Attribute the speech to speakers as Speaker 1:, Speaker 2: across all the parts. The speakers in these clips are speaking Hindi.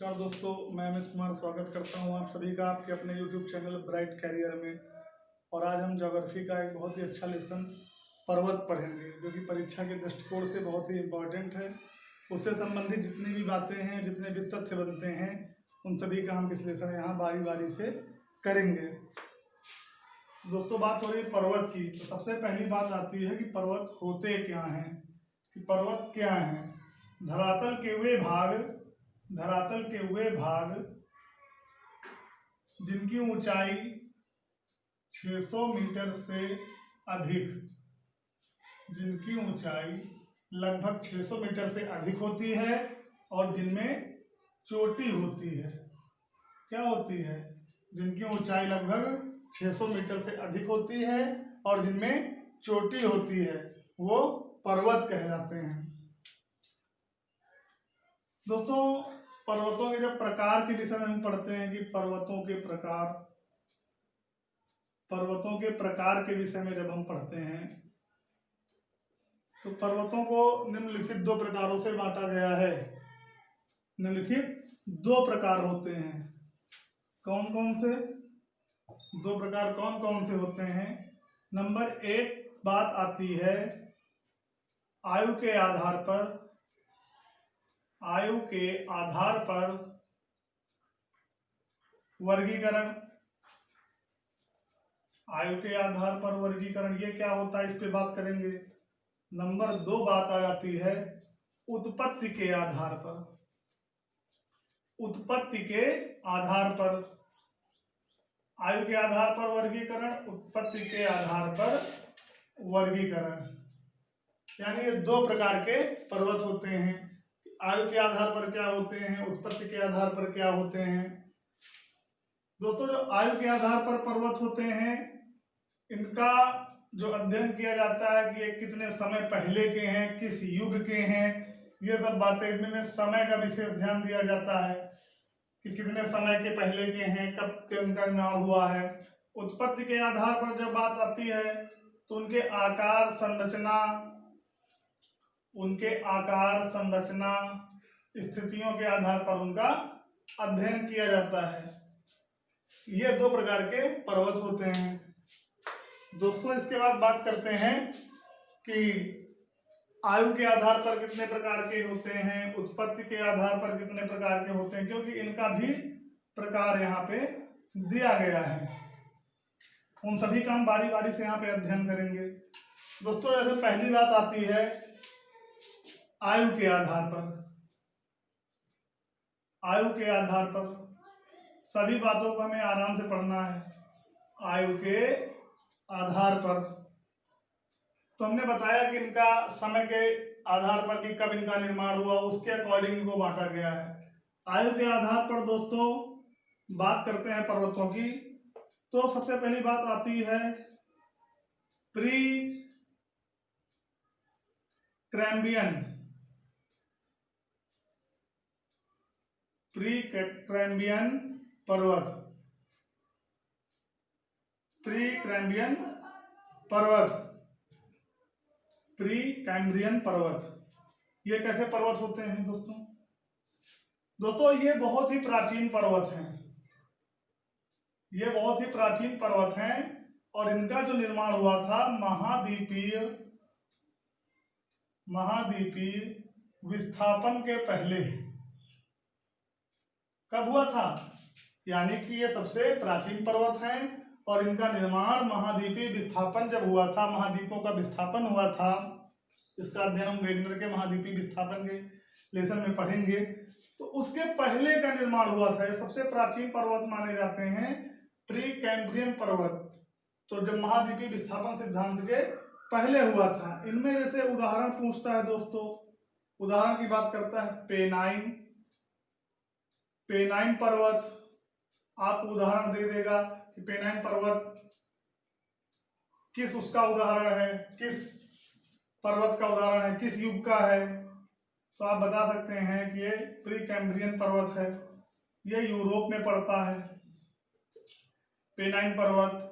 Speaker 1: नमस्कार दोस्तों, मैं अमित कुमार स्वागत करता हूं आप सभी का आपके अपने YouTube चैनल ब्राइट कैरियर में। और आज हम ज्योग्राफी का एक बहुत ही अच्छा लेसन पर्वत पढ़ेंगे, जो कि परीक्षा के दृष्टिकोण से बहुत ही इम्पोर्टेंट है। उससे संबंधित जितनी भी बातें हैं, जितने भी तथ्य बनते हैं, उन सभी का हम विश्लेषण यहाँ बारी बारी से करेंगे। दोस्तों, बात हो रही है पर्वत की, तो सबसे पहली बात आती है कि पर्वत होते क्या हैं, कि पर्वत क्या हैं। धरातल के वे भाग जिनकी ऊंचाई 600 मीटर से अधिक, जिनकी ऊंचाई लगभग 600 मीटर से अधिक होती है और जिनमें चोटी होती है। क्या होती है? जिनकी ऊंचाई लगभग 600 मीटर से अधिक होती है और जिनमें चोटी होती है, वो पर्वत कहलाते हैं। दोस्तों, पर्वतों के जब प्रकार के विषय में हम पढ़ते हैं कि पर्वतों के प्रकार के विषय में जब हम पढ़ते हैं, तो पर्वतों को निम्नलिखित दो प्रकारों से बांटा गया है। निम्नलिखित दो प्रकार होते हैं। कौन कौन से दो प्रकार, कौन कौन से होते हैं? नंबर एक, बात आती है आयु के आधार पर वर्गीकरण। आयु के आधार पर वर्गीकरण, ये क्या होता है, इस पे बात करेंगे। नंबर दो, बात आ जाती है उत्पत्ति के आधार पर। उत्पत्ति के आधार पर, आयु के आधार पर वर्गीकरण, उत्पत्ति के आधार पर वर्गीकरण, यानी ये दो प्रकार के पर्वत होते हैं। आयु के आधार पर क्या होते हैं, उत्पत्ति के आधार पर क्या होते हैं। दोस्तों, जो आयु के आधार पर पर्वत होते हैं, इनका जो अध्ययन किया जाता है कि ये कितने समय पहले के हैं, किस युग के हैं, ये सब बातें, इनमें समय का विशेष ध्यान दिया जाता है कि कितने समय के पहले के हैं, कब के उनका निर्माण हुआ है। उत्पत्ति के आधार पर जब बात आती है, तो उनके आकार संरचना स्थितियों के आधार पर उनका अध्ययन किया जाता है। ये दो प्रकार के पर्वत होते हैं। दोस्तों, इसके बाद बात करते हैं कि आयु के आधार पर कितने प्रकार के होते हैं, उत्पत्ति के आधार पर कितने प्रकार के होते हैं, क्योंकि इनका भी प्रकार यहाँ पे दिया गया है। उन सभी का हम बारी बारी से यहाँ पे अध्ययन करेंगे। दोस्तों, जैसे पहली बात आती है आयु के आधार पर। आयु के आधार पर सभी बातों को हमें आराम से पढ़ना है। आयु के आधार पर तो हमने बताया कि इनका समय के आधार पर कि कब इनका निर्माण हुआ, उसके अकॉर्डिंग इनको बांटा गया है। आयु के आधार पर दोस्तों बात करते हैं पर्वतों की, तो सबसे पहली बात आती है प्री कैम्ब्रियन पर्वत। प्री कैम्ब्रियन पर्वत, ये कैसे पर्वत होते हैं दोस्तों? ये बहुत ही प्राचीन पर्वत हैं। ये बहुत ही प्राचीन पर्वत हैं और इनका जो निर्माण हुआ था महाद्वीपीय विस्थापन के पहले। कब हुआ था? यानी कि ये सबसे प्राचीन पर्वत हैं और इनका निर्माण महाद्वीपीय विस्थापन जब हुआ था, महाद्वीपों का विस्थापन हुआ था। इसका अध्ययन हम वेगनर के महाद्वीपीय विस्थापन के लेसन में पढ़ेंगे। तो उसके पहले का निर्माण हुआ था। ये सबसे प्राचीन पर्वत माने जाते हैं प्री कैम्ब्रियन पर्वत। तो जब महाद्वीपीय विस्थापन सिद्धांत के पहले हुआ था। इनमें जैसे उदाहरण पूछता है दोस्तों, उदाहरण की बात करता है पेनाइन पर्वत। आपको उदाहरण दे देगा कि पेनाइन पर्वत किस उसका उदाहरण है, किस पर्वत का उदाहरण है, किस युग का है। तो आप बता सकते हैं कि ये प्री कैम्ब्रियन पर्वत है, ये यूरोप में पड़ता है। पेनाइन पर्वत।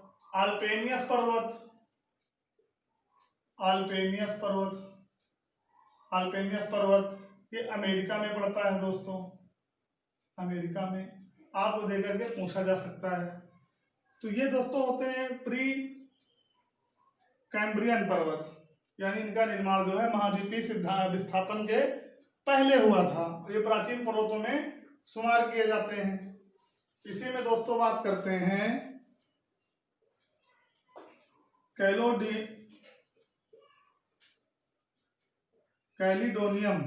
Speaker 1: अल्पेनियस पर्वत ये अमेरिका में पड़ता है दोस्तों। अमेरिका में, आपको देकर के पूछा जा सकता है। तो ये दोस्तों होते हैं प्री कैम्ब्रियन पर्वत, यानी इनका निर्माण जो है महाद्वीपीय विस्थापन के पहले हुआ था। ये प्राचीन पर्वतों में शुमार किए जाते हैं। इसी में दोस्तों बात करते हैं कैलिडोनियम,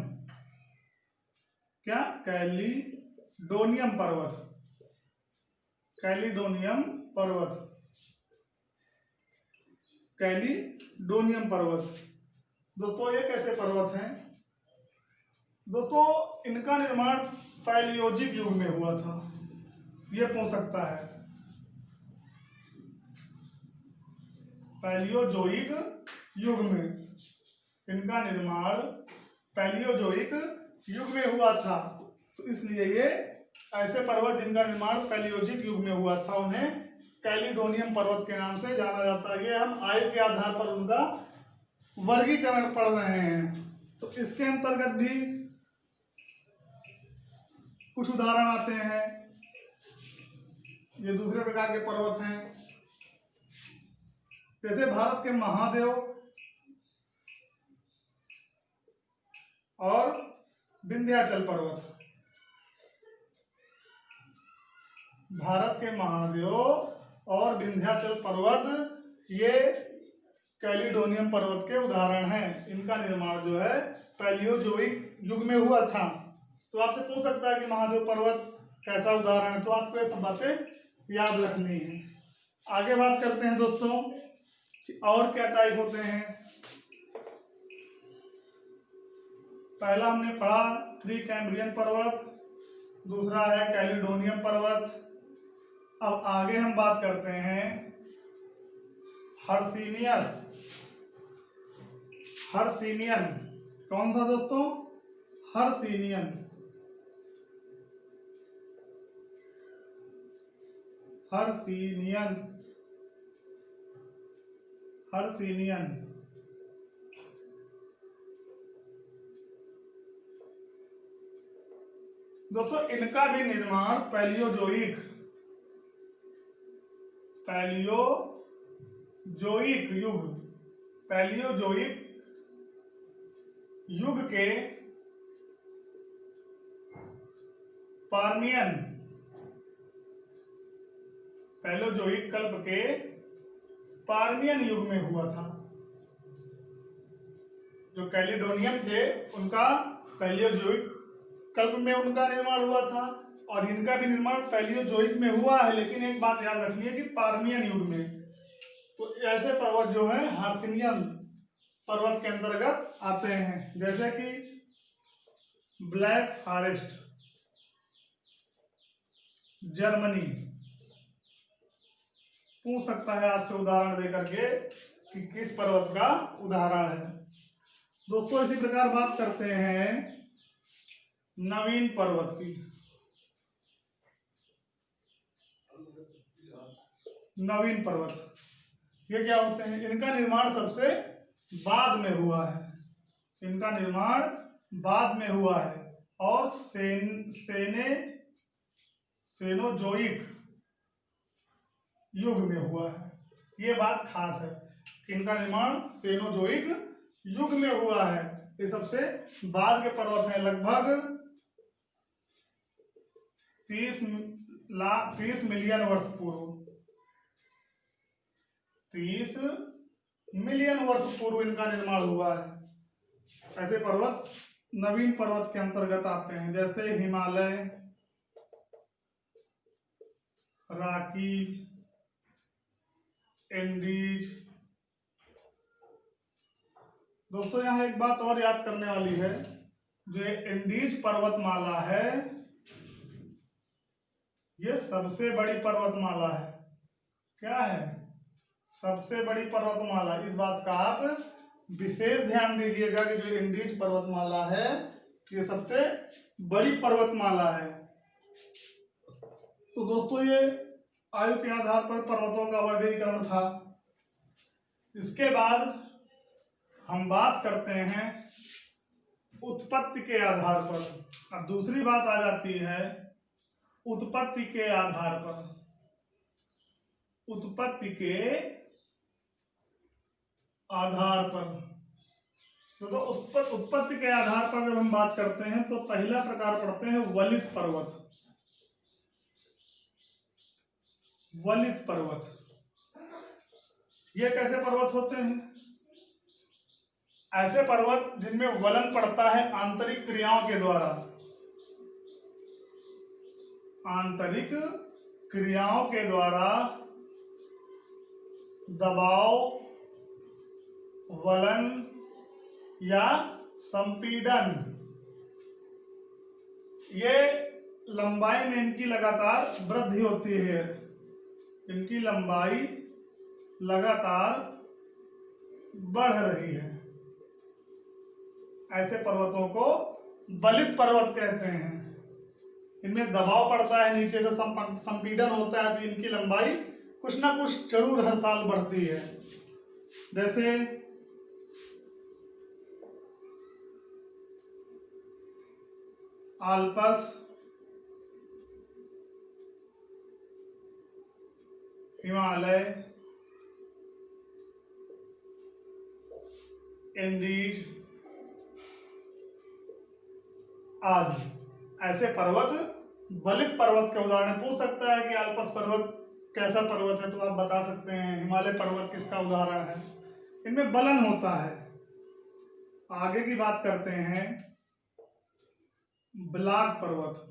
Speaker 1: क्या कैलिडोनियम पर्वत, कैलिडोनियम पर्वत, कैलिडोनियम पर्वत। दोस्तों ये कैसे पर्वत हैं? दोस्तों इनका निर्माण पैलियोजिक युग में हुआ था, ये पूछ सकता है। पैलियोजोइक युग में इनका निर्माण पैलियोजोइक युग में हुआ था, तो इसलिए ये ऐसे पर्वत जिनका निर्माण पैलियोजिक युग में हुआ था उन्हें कैलिडोनियम पर्वत के नाम से जाना जाता है। ये हम आयु के आधार पर उनका वर्गीकरण पढ़ रहे हैं। तो इसके अंतर्गत भी कुछ उदाहरण आते हैं। ये दूसरे प्रकार के पर्वत हैं, जैसे भारत के महादेव और विंध्याचल पर्वत। भारत के महादेव और विंध्याचल पर्वत ये कैलिडोनियम पर्वत के उदाहरण हैं। इनका निर्माण जो है पैलियोजोइक युग में हुआ था। तो आपसे पूछ सकता है कि महादेव पर्वत कैसा उदाहरण है, तो आपको ये सब बातें याद रखनी है। आगे बात करते हैं दोस्तों कि और क्या टाइप होते हैं। पहला हमने पढ़ा प्री कैम्ब्रियन पर्वत, दूसरा है कैलिडोनियम पर्वत। अब आगे हम बात करते हैं हर्सिनियस, हर्सिनियन। कौन सा दोस्तों? Hercynian, Hercynian, Hercynian. दोस्तों इनका भी निर्माण पैलियोजोइक युग, पैलियोजोइक युग के पार्मियन, पैलियोजोइक कल्प के पार्मियन युग में हुआ था। जो कैलिडोनियम थे उनका पैलियोजोइक कल्प में उनका निर्माण हुआ था, और इनका भी निर्माण पैलियोजोइक में हुआ है, लेकिन एक बात याद रखनी है कि पार्मियन युग में। तो ऐसे पर्वत जो है हर्सिनियन पर्वत के अंतर्गत आते हैं, जैसे कि ब्लैक फॉरेस्ट जर्मनी। पूछ सकता है आपसे उदाहरण देकर के कि किस पर्वत का उदाहरण है। दोस्तों इसी प्रकार बात करते हैं नवीन पर्वत की। नवीन पर्वत ये क्या होते हैं? इनका निर्माण सबसे बाद में हुआ है, इनका निर्माण बाद में हुआ है, और सेनोजोइक युग में हुआ है। ये बात खास है कि इनका निर्माण सेनोजोइक युग में हुआ है। ये सबसे बाद के पर्वत हैं, लगभग 30 मिलियन वर्ष पूर्व, 30 मिलियन वर्ष पूर्व इनका निर्माण हुआ है। ऐसे पर्वत नवीन पर्वत के अंतर्गत आते हैं, जैसे हिमालय, रॉकी, एंडीज। दोस्तों यहाँ एक बात और याद करने वाली है, जो एंडीज पर्वतमाला है ये सबसे बड़ी पर्वतमाला है। क्या है? सबसे बड़ी पर्वतमाला। इस बात का आप विशेष ध्यान दीजिएगा कि जो एंडीज पर्वतमाला है ये सबसे बड़ी पर्वतमाला है। तो दोस्तों ये आयु के आधार पर पर्वतों का वर्गीकरण था। इसके बाद हम बात करते हैं उत्पत्ति के आधार पर। अब दूसरी बात आ जाती है उत्पत्ति के आधार पर, उत्पत्ति के आधार पर। तो उत्पत्ति के आधार पर जब हम बात करते हैं तो पहला प्रकार पढ़ते हैं वलित पर्वत। वलित पर्वत, ये कैसे पर्वत होते हैं? ऐसे पर्वत जिनमें वलन पड़ता है आंतरिक क्रियाओं के द्वारा, आंतरिक क्रियाओं के द्वारा दबाव, वलन या संपीड़न, ये लंबाई में इनकी लगातार वृद्धि होती है, इनकी लंबाई लगातार बढ़ रही है। ऐसे पर्वतों को वलित पर्वत कहते हैं। इनमें दबाव पड़ता है, नीचे से संपीड़न होता है, तो इनकी लंबाई कुछ ना कुछ जरूर हर साल बढ़ती है। जैसे आल्प्स, हिमालय, एंडीज आदि ऐसे पर्वत वलित पर्वत के उदाहरण। पूछ सकता है कि आल्प्स पर्वत कैसा पर्वत है, तो आप बता सकते हैं। हिमालय पर्वत किसका उदाहरण है? इनमें बलन होता है। आगे की बात करते हैं ब्लॉक पर्वत।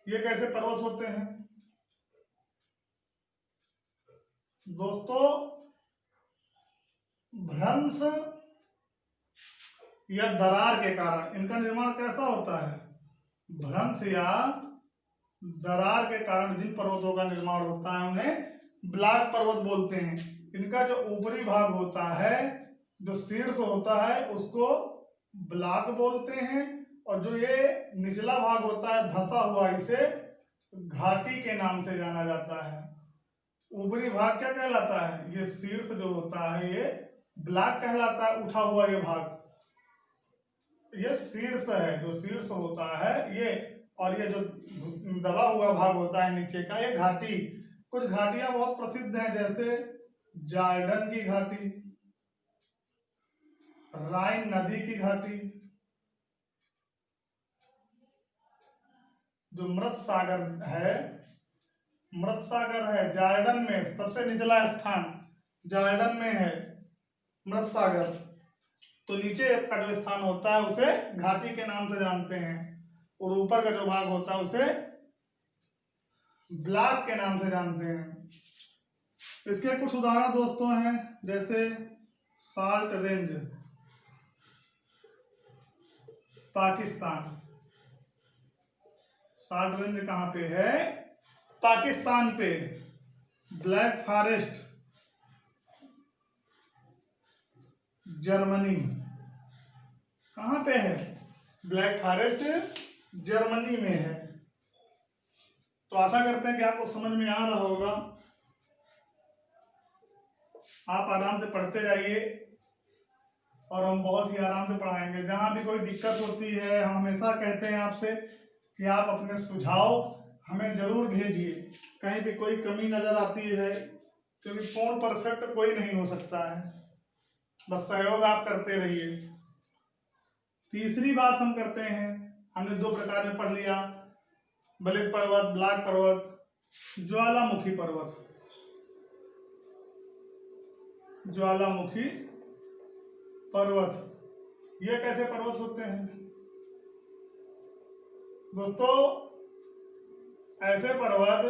Speaker 1: ये कैसे पर्वत होते हैं दोस्तों? भ्रंश या दरार के कारण इनका निर्माण कैसा होता है? भ्रंश या दरार के कारण जिन पर्वतों का निर्माण होता है उन्हें ब्लॉक पर्वत बोलते हैं। इनका जो ऊपरी भाग होता है, जो शीर्ष होता है, उसको ब्लॉक बोलते हैं, और जो ये निचला भाग होता है धंसा हुआ, इसे घाटी के नाम से जाना जाता है। ऊपरी भाग क्या कहलाता है? ये शीर्ष जो होता है ये ब्लॉक कहलाता है, उठा हुआ ये भाग, ये शीर्ष है, जो शीर्ष होता है ये, और ये जो दबा हुआ भाग होता है नीचे का, ये घाटी। कुछ घाटियां बहुत प्रसिद्ध हैं, जैसे जॉर्डन की घाटी, राइन नदी की घाटी, जो मृत सागर है, मृत सागर है जॉर्डन में, सबसे निचला स्थान जॉर्डन में है मृत सागर। तो नीचे का जो स्थान होता है उसे घाटी के नाम से जानते हैं, और ऊपर का जो भाग होता है उसे ब्लॉक के नाम से जानते हैं। इसके कुछ उदाहरण दोस्तों हैं, जैसे salt range Pakistan. Salt range कहाँ पे है? पाकिस्तान पे। ब्लैक फॉरेस्ट जर्मनी, कहाँ पे है? ब्लैक फॉरेस्ट जर्मनी में है। तो आशा करते हैं कि आपको समझ में आ रहा होगा। आप आराम से पढ़ते जाइए और हम बहुत ही आराम से पढ़ाएंगे। जहां भी कोई दिक्कत होती है, हम हमेशा कहते हैं आपसे कि आप अपने सुझाव हमें जरूर भेजिए। कहीं भी कोई कमी नजर आती है, क्योंकि पूर्ण परफेक्ट कोई नहीं हो सकता है, बस सहयोग आप करते रहिए। तीसरी बात हम करते हैं, हमने दो प्रकार में पढ़ लिया, वलित पर्वत, ब्लॉक पर्वत, ज्वालामुखी पर्वत। ज्वालामुखी पर्वत, ये कैसे पर्वत होते हैं दोस्तों? ऐसे पर्वत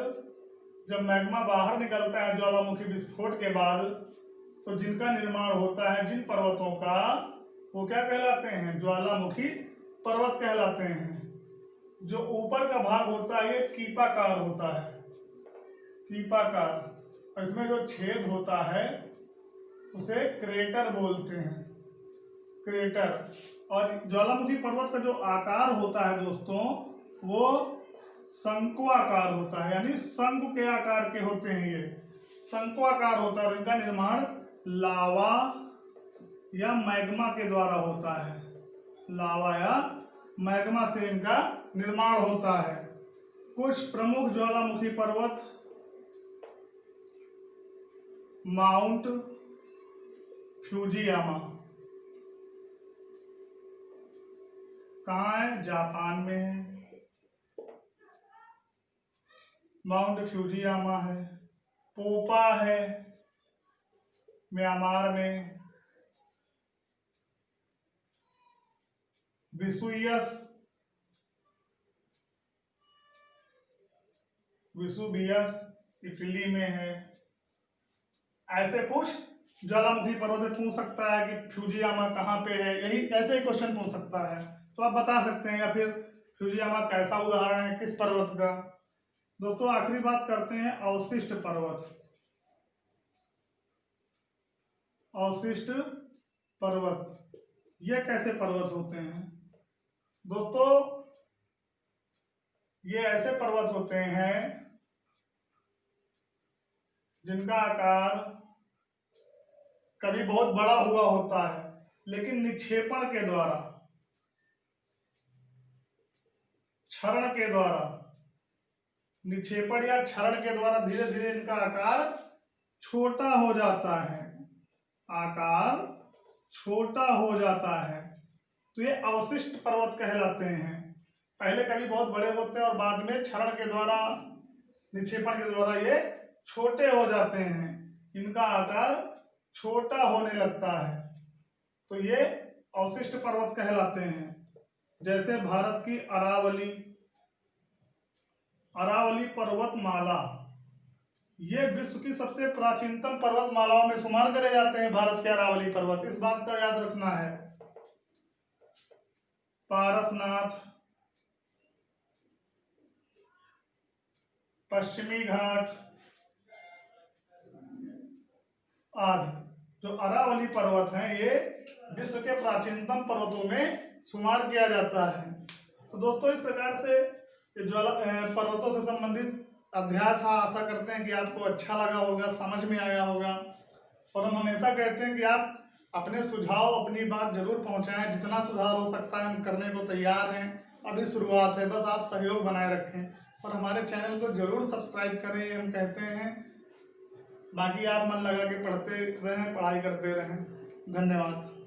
Speaker 1: जब मैग्मा बाहर निकलता है ज्वालामुखी विस्फोट के बाद, तो जिनका निर्माण होता है, जिन पर्वतों का, वो क्या कहलाते हैं? ज्वालामुखी पर्वत कहलाते हैं। जो ऊपर का भाग होता है ये कीपाकार होता है, कीपाकार, और इसमें जो छेद होता है उसे क्रेटर बोलते हैं, क्रेटर। और ज्वालामुखी पर्वत का जो आकार होता है दोस्तों, वो शंक्वाकार होता है, यानी शंकु के आकार के होते हैं, ये शंक्वाकार होता है, और इनका निर्माण लावा या मैग्मा के द्वारा होता है। लावा या मैग्मा से इनका निर्माण होता है। कुछ प्रमुख ज्वालामुखी पर्वत माउंट फ्यूजियामा कहाँ है? जापान में है। माउंट फ्यूजियामा है। पोपा है म्यांमार में। विसुवियस इटली में है। ऐसे कुछ ज्वालामुखी पर्वत पूछ सकता है कि फ्यूजियामा कहाँ पे है, यही ऐसे ही क्वेश्चन पूछ सकता है, तो आप बता सकते हैं। या फिर फ्यूजियामा कैसा उदाहरण है, किस पर्वत का। दोस्तों आखिरी बात करते हैं अवशिष्ट पर्वत। अवशिष्ट पर्वत ये कैसे पर्वत होते हैं? दोस्तों ये ऐसे पर्वत होते हैं जिनका आकार कभी बहुत बड़ा हुआ होता है, लेकिन निक्षेपण के द्वारा, क्षरण के द्वारा, निक्षेपण या क्षरण के द्वारा धीरे धीरे इनका आकार छोटा हो जाता है। आकार छोटा हो जाता है, तो ये अवशिष्ट पर्वत कहलाते हैं। पहले कभी बहुत बड़े होते हैं और बाद में क्षरण के द्वारा, निक्षेपण के द्वारा ये छोटे हो जाते हैं, इनका आकार छोटा होने लगता है, तो ये अवशिष्ट पर्वत कहलाते हैं। जैसे भारत की अरावली पर्वतमाला, ये विश्व की सबसे प्राचीनतम पर्वतमालाओं में शुमार करे जाते हैं भारत के अरावली पर्वत, इस बात का याद रखना है। पारसनाथ, पश्चिमी घाट आदि जो अरावली पर्वत हैं, ये विश्व के प्राचीनतम पर्वतों में शुमार किया जाता है। तो दोस्तों इस प्रकार से पर्वतों से संबंधित अध्याय था। आशा करते हैं कि आपको अच्छा लगा होगा, समझ में आया होगा। और हम हमेशा कहते हैं कि आप अपने सुझाव, अपनी बात जरूर पहुंचाएं। जितना सुधार हो सकता है हम करने को तैयार हैं। अभी शुरुआत है, बस आप सहयोग बनाए रखें और हमारे चैनल को जरूर सब्सक्राइब करें, हम कहते हैं। बाकी आप मन लगा के पढ़ते रहें, पढ़ाई करते रहें। धन्यवाद।